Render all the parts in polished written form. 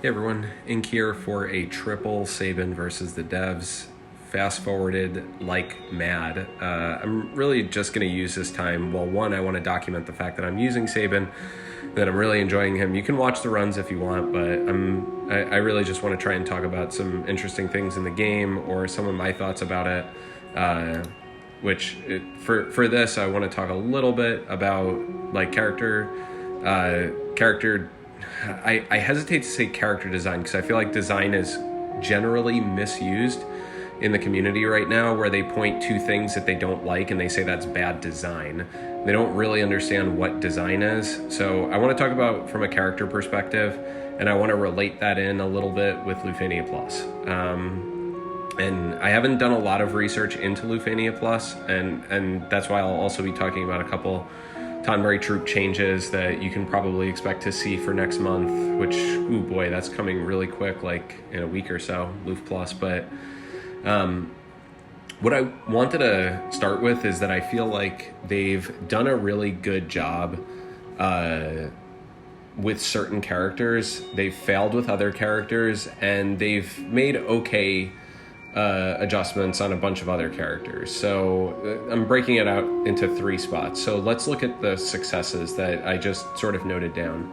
Hey everyone, Ink here for a triple Sabin versus the devs. Fast forwarded like mad. I'm really just going to use this time. Well, one, I want to document the fact that I'm using Sabin, that I'm really enjoying him. You can watch the runs if you want, but I really just want to try and talk about some interesting things in the game or some of my thoughts about it. For this, I want to talk a little bit about like character. I hesitate to say character design because I feel like design is generally misused in the community right now, where they point to things that they don't like and they say that's bad design. They don't really understand what design is. So I want to talk about from a character perspective, and I want to relate that in a little bit with Lufania Plus. And I haven't done a lot of research into Lufania Plus, and that's why I'll also be talking about a couple Tonberry troop changes that you can probably expect to see for next month, which, ooh boy, that's coming really quick, like in a week or so, Luf Plus. But what I wanted to start with is that I feel like they've done a really good job with certain characters. They've failed with other characters, and they've made okay adjustments on a bunch of other characters. So I'm breaking it out into three spots. So let's look at the successes that I just sort of noted down.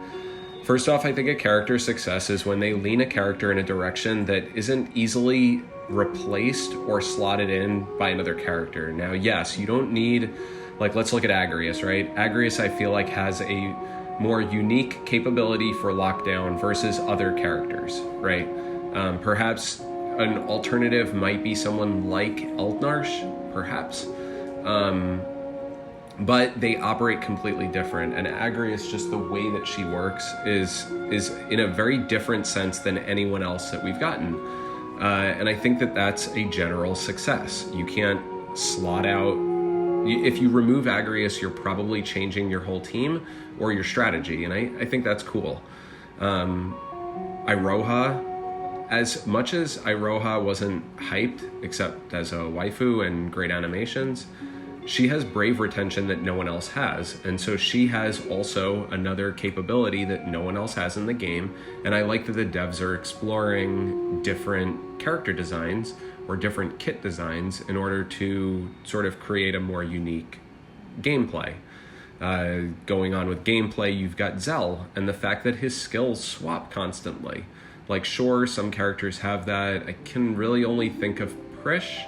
First off, I think a character success is when they lean a character in a direction that isn't easily replaced or slotted in by another character. Now, yes, you don't need, like, let's look at Agrius, right? Agrius, I feel like, has a more unique capability for lockdown versus other characters, right? Perhaps an alternative might be someone like Eldnarsh, perhaps. But they operate completely different. And Agrius, just the way that she works is in a very different sense than anyone else that we've gotten. And I think that that's a general success. You can't slot out. If you remove Agrius, you're probably changing your whole team or your strategy. And I think that's cool. Iroha, as much as Iroha wasn't hyped, except as a waifu and great animations, she has brave retention that no one else has. And so she has also another capability that no one else has in the game. And I like that the devs are exploring different character designs or different kit designs in order to sort of create a more unique gameplay. Going on with gameplay, you've got Zell and the fact that his skills swap constantly. Like, sure, some characters have that. I can really only think of Prish.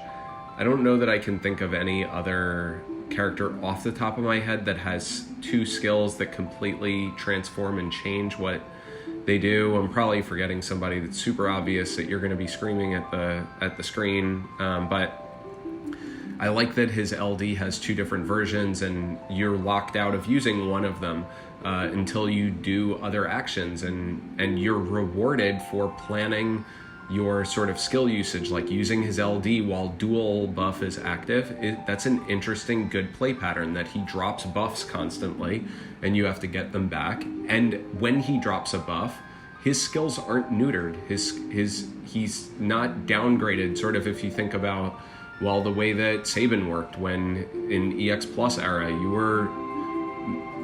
I don't know that I can think of any other character off the top of my head that has two skills that completely transform and change what they do. I'm probably forgetting somebody that's super obvious that you're going to be screaming at the screen. But I like that his LD has two different versions, and you're locked out of using one of them until you do other actions, and you're rewarded for planning your sort of skill usage, like using his LD while dual buff is active. That's an interesting, good play pattern, that he drops buffs constantly and you have to get them back. And when he drops a buff, his skills aren't neutered. He's not downgraded, sort of, if you think about, well, the way that Sabin worked when in EX Plus era,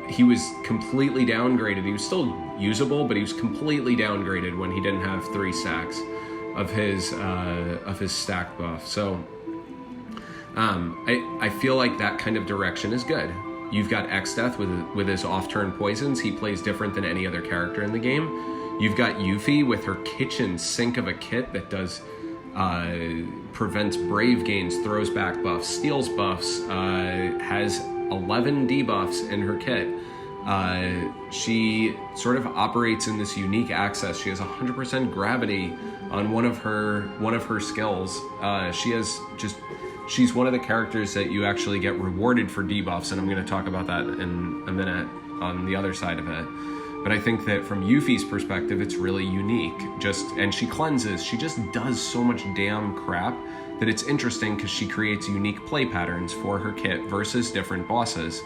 he was completely downgraded. He was still usable, but he was completely downgraded when he didn't have 3 stacks of his stack buff. So I feel like that kind of direction is good. You've got X-Death with his off-turn poisons. He plays different than any other character in the game. You've got Yuffie with her kitchen sink of a kit that does prevents brave gains, throws back buffs, steals buffs, has 11 debuffs in her kit. She sort of operates in this unique access. She has 100% gravity on one of her skills. She's one of the characters that you actually get rewarded for debuffs, and I'm going to talk about that in a minute on the other side of it. But I think that from Yuffie's perspective, it's really unique. And she cleanses. She just does so much damn crap that it's interesting because she creates unique play patterns for her kit versus different bosses.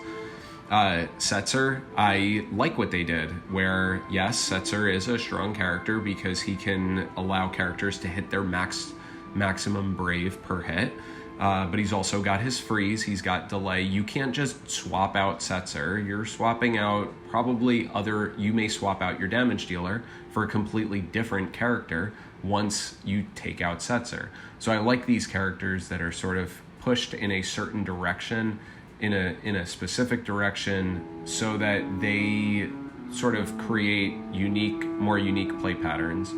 Setzer, I like what they did, where, yes, Setzer is a strong character because he can allow characters to hit their maximum brave per hit. But he's also got his freeze, he's got delay. You can't just swap out Setzer. You're swapping out you may swap out your damage dealer for a completely different character once you take out Setzer. So I like these characters that are sort of pushed in a certain direction, in a specific direction, so that they sort of create more unique play patterns.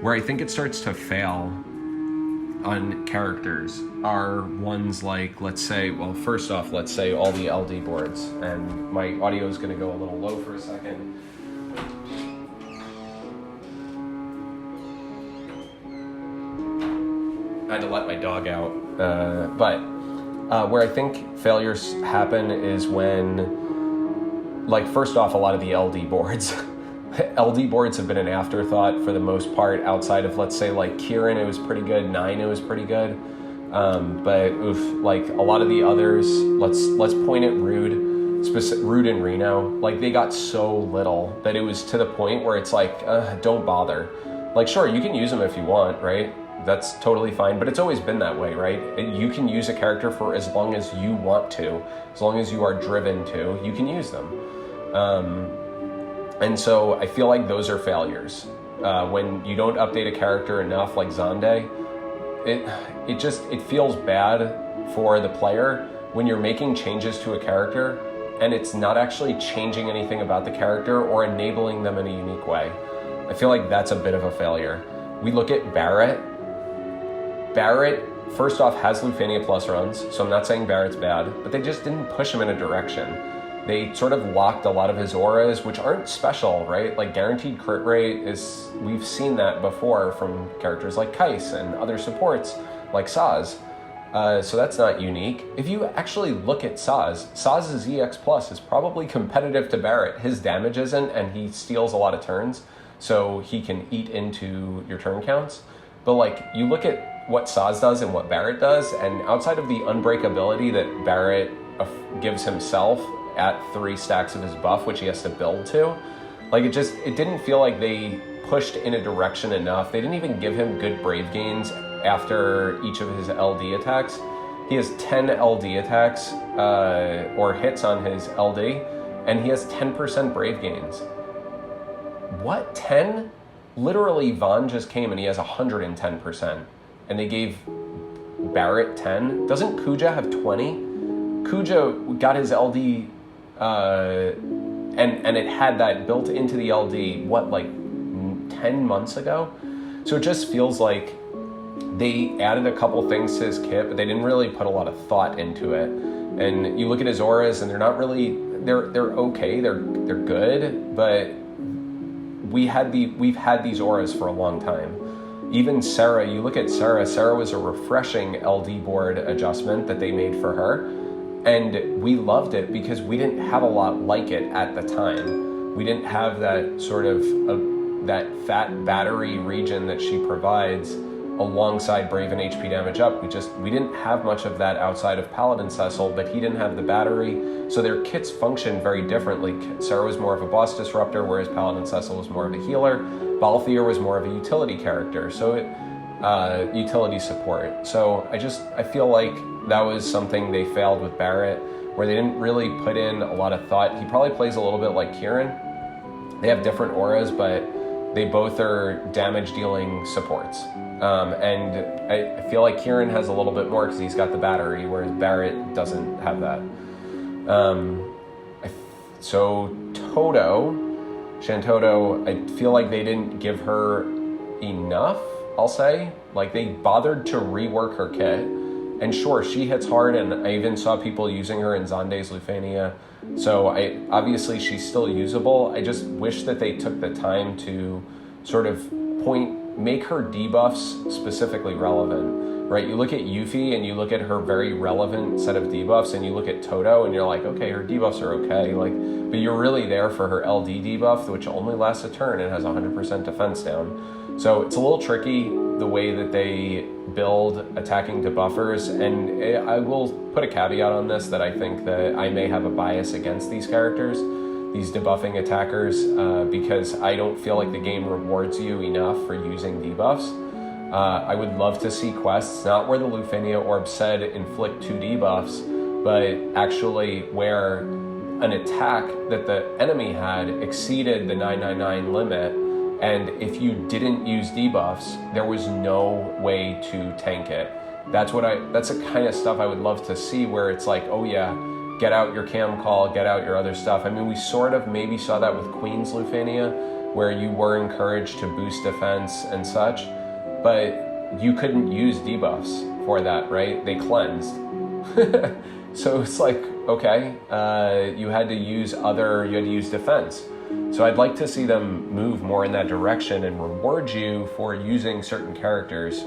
Where I think it starts to fail on characters are ones like, let's say all the LD boards, and my audio is going to go a little low for a second. I had to let my dog out. But where I think failures happen is when, like, first off, a lot of the LD boards. LD boards have been an afterthought for the most part, outside of, let's say, like Kieran, it was pretty good. 9, it was pretty good. But like a lot of the others, let's point at Rude and Reno. Like, they got so little that it was to the point where it's like, don't bother. Like, sure, you can use them if you want, right? That's totally fine, but it's always been that way, right? You can use a character for as long as you want to, as long as you are driven to, you can use them. And so I feel like those are failures. When you don't update a character enough, like Xande, it feels bad for the player when you're making changes to a character and it's not actually changing anything about the character or enabling them in a unique way. I feel like that's a bit of a failure. We look at Barrett. Barrett, first off, has Lufania Plus runs, so I'm not saying Barrett's bad, but they just didn't push him in a direction. They sort of locked a lot of his auras, which aren't special, right? Like, guaranteed crit rate we've seen that before from characters like Kais and other supports like Saz. So that's not unique. If you actually look at Saz's EX Plus is probably competitive to Barrett. His damage isn't, and he steals a lot of turns, so he can eat into your turn counts. But, like, you look at what Saz does and what Barrett does, and outside of the unbreakability that Barrett gives himself at 3 stacks of his buff, which he has to build to, like, it didn't feel like they pushed in a direction enough. They didn't even give him good brave gains after each of his LD attacks. He has 10 LD attacks or hits on his LD, and he has 10% brave gains. What? 10? Literally, Vaughn just came and he has 110%, and they gave Barrett 10. Doesn't Kuja have 20? Kuja got his LD, and it had that built into the LD, like 10 months ago? So it just feels like they added a couple things to his kit, but they didn't really put a lot of thought into it. And you look at his auras, and they're not really, they're okay, they're good, but we've had these auras for a long time. Even Sarah, you look at Sarah was a refreshing LD board adjustment that they made for her, and we loved it because we didn't have a lot like it at the time. We didn't have that sort of that fat battery region that she provides alongside Brave and HP damage up. We didn't have much of that outside of Paladin Cecil, but he didn't have the battery, so their kits function very differently. Sarah was more of a boss disruptor, whereas Paladin Cecil was more of a healer. Balthier was more of a utility character, so utility support. So I feel like that was something they failed with Barrett, where they didn't really put in a lot of thought. He probably plays a little bit like Kieran. They have different auras, but they both are damage-dealing supports. And I feel like Kieran has a little bit more because he's got the battery, whereas Barrett doesn't have that. So Shantoto, I feel like they didn't give her enough, I'll say. Like, they bothered to rework her kit. And sure, she hits hard, and I even saw people using her in Xande's Lufania. So obviously she's still usable. I just wish that they took the time to sort of make her debuffs specifically relevant, right? You look at Yuffie and you look at her very relevant set of debuffs, and you look at Toto and you're like, okay, her debuffs are okay, like, but you're really there for her LD debuff, which only lasts a turn and has 100% defense down. So it's a little tricky the way that they build attacking debuffers, and I will put a caveat on this that I think that I may have a bias against these characters, these debuffing attackers, because I don't feel like the game rewards you enough for using debuffs. I would love to see quests, not where the Lufenia Orb said inflict 2 debuffs, but actually where an attack that the enemy had exceeded the 999 limit, and if you didn't use debuffs, there was no way to tank it. That's the kind of stuff I would love to see, where it's like, oh yeah, get out your cam call, get out your other stuff. I mean, we sort of maybe saw that with Queen's Lufenia, where you were encouraged to boost defense and such, but you couldn't use debuffs for that, right? They cleansed. So it's like, okay, you had to use defense. So I'd like to see them move more in that direction and reward you for using certain characters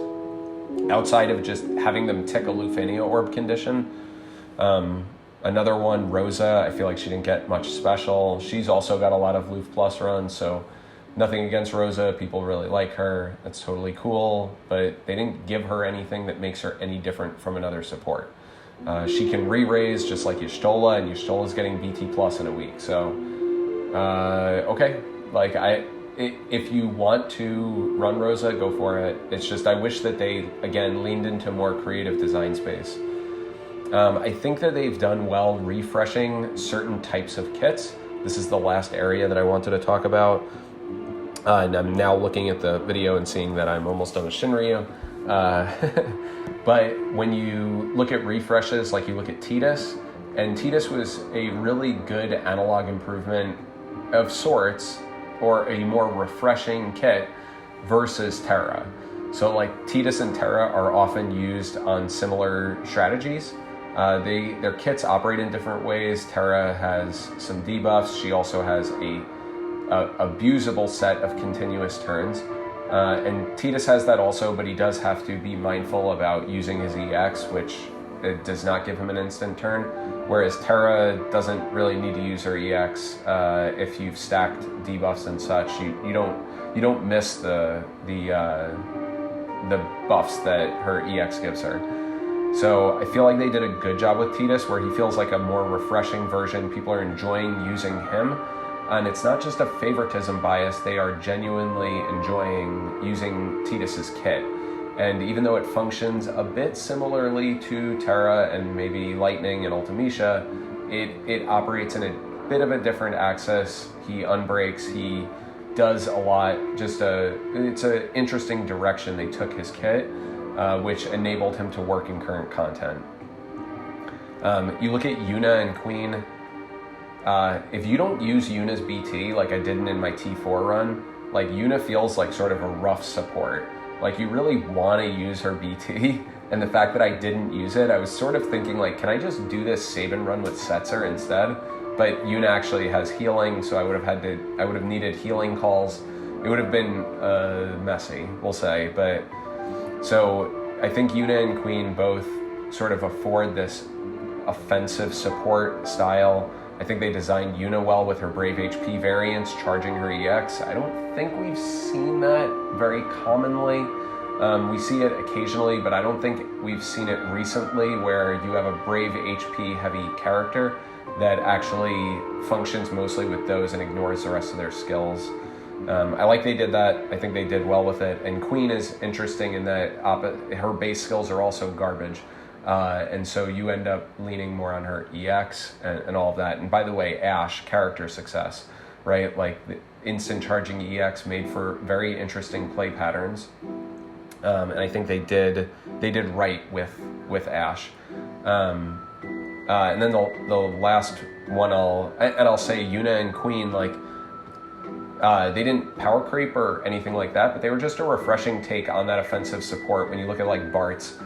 outside of just having them tick a Lufenia Orb condition. Another one, Rosa, I feel like she didn't get much special. She's also got a lot of Luf Plus runs, so nothing against Rosa. People really like her. That's totally cool, but they didn't give her anything that makes her any different from another support. She can re-raise just like Y'shtola, and Y'shtola's getting BT Plus in a week. So, okay, like if you want to run Rosa, go for it. It's just I wish that they, again, leaned into more creative design space. I think that they've done well refreshing certain types of kits. This is the last area that I wanted to talk about. And I'm now looking at the video and seeing that I'm almost done with Shinryu. But when you look at refreshes, like you look at Tidus, and Tidus was a really good analog improvement of sorts, or a more refreshing kit versus Terra. So like Tidus and Terra are often used on similar strategies. Their kits operate in different ways. Terra has some debuffs. She also has a abusable set of continuous turns. And Tidus has that also, but he does have to be mindful about using his EX, which it does not give him an instant turn. Whereas Terra doesn't really need to use her EX if you've stacked debuffs and such. You don't miss the buffs that her EX gives her. So I feel like they did a good job with Tidus, where he feels like a more refreshing version. People are enjoying using him. And it's not just a favoritism bias, they are genuinely enjoying using Tidus's kit. And even though it functions a bit similarly to Terra and maybe Lightning and Ultimecia, it operates in a bit of a different axis. He unbreaks, he does a lot. It's an interesting direction they took his kit, which enabled him to work in current content. You look at Yuna and Queen. If you don't use Yuna's BT like I didn't in my T4 run, like Yuna feels like sort of a rough support. Like you really want to use her BT, and the fact that I didn't use it, I was sort of thinking like, can I just do this Sabin run with Setzer instead? But Yuna actually has healing, so I would have needed healing calls. It would have been messy, we'll say. But so I think Yuna and Queen both sort of afford this offensive support style. I think they designed Yuna well with her Brave HP variants, charging her EX. I don't think we've seen that very commonly. We see it occasionally, but I don't think we've seen it recently where you have a Brave HP heavy character that actually functions mostly with those and ignores the rest of their skills. I like they did that. I think they did well with it. And Queen is interesting in that her base skills are also garbage. And so you end up leaning more on her EX and all of that. And by the way, Ashe, character success, right? Like the instant charging EX made for very interesting play patterns. And I think they did right with Ashe. And then the last one I'll say Yuna and Queen, like they didn't power creep or anything like that, but they were just a refreshing take on that offensive support. When you look at like Bart's,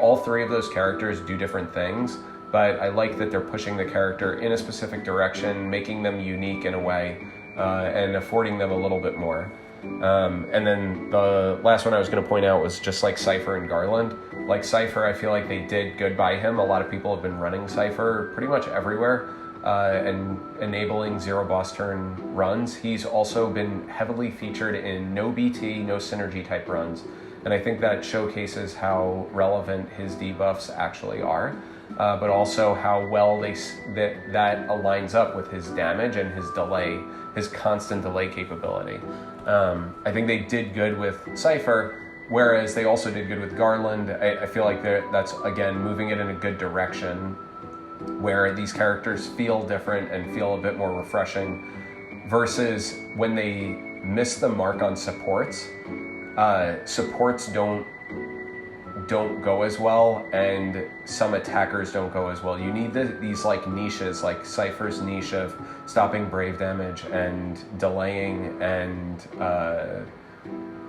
all three of those characters do different things, but I like that they're pushing the character in a specific direction, making them unique in a way, and affording them a little bit more. And then the last one I was going to point out was just like Cypher and Garland. Like Cypher, I feel like they did good by him. A lot of people have been running Cypher pretty much everywhere, and enabling zero boss turn runs. He's also been heavily featured in no BT, no synergy type runs. And I think that showcases how relevant his debuffs actually are, but also how well that aligns up with his damage and his delay, his constant delay capability. I think they did good with Cypher, Whereas they also did good with Garland. I feel like that's, again, moving it in a good direction where these characters feel different and feel a bit more refreshing, versus when they miss the mark on supports. Supports don't go as well, and some attackers don't go as well. You need these like niches, like Cypher's niche of stopping brave damage and delaying, and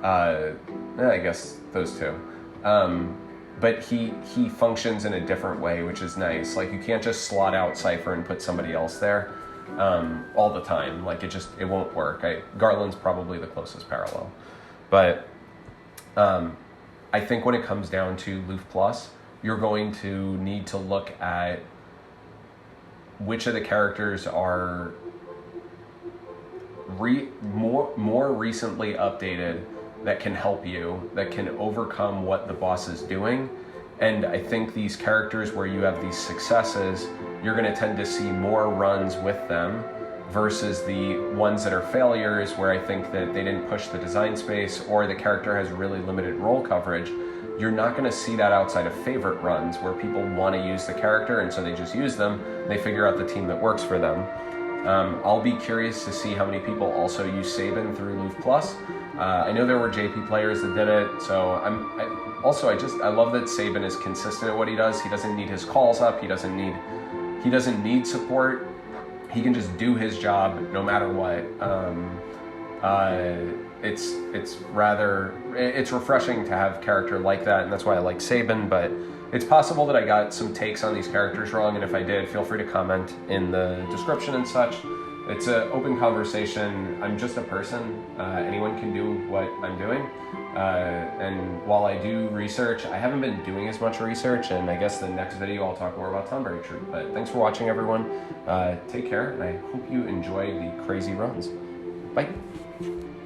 I guess those two. But he functions in a different way, which is nice. Like, you can't just slot out Cypher and put somebody else there all the time. Like, it won't work. Garland's probably the closest parallel. But I think when it comes down to Loof Plus, you're going to need to look at which of the characters are more recently updated that can help you, that can overcome what the boss is doing. And I think these characters where you have these successes, you're going to tend to see more runs with them, versus the ones that are failures where I think that they didn't push the design space, or the character has really limited role coverage. You're not going to see that outside of favorite runs where people want to use the character, and so they just use them. They figure out the team that works for them. I'll be curious to see how many people also use Sabin through Loof Plus. I know there were JP players that did it, so I love that Sabin is consistent at what he does. He doesn't need his calls up. He doesn't need support. He can just do his job no matter what. It's refreshing to have a character like that, and that's why I like Sabin. But it's possible that I got some takes on these characters wrong, and if I did, feel free to comment in the description and such. It's an open conversation. I'm just a person. Anyone can do what I'm doing. And while I do research, I haven't been doing as much research, and I guess the next video I'll talk more about Tonberry Troop. But thanks for watching, everyone. Take care, and I hope you enjoy the crazy runs. Bye.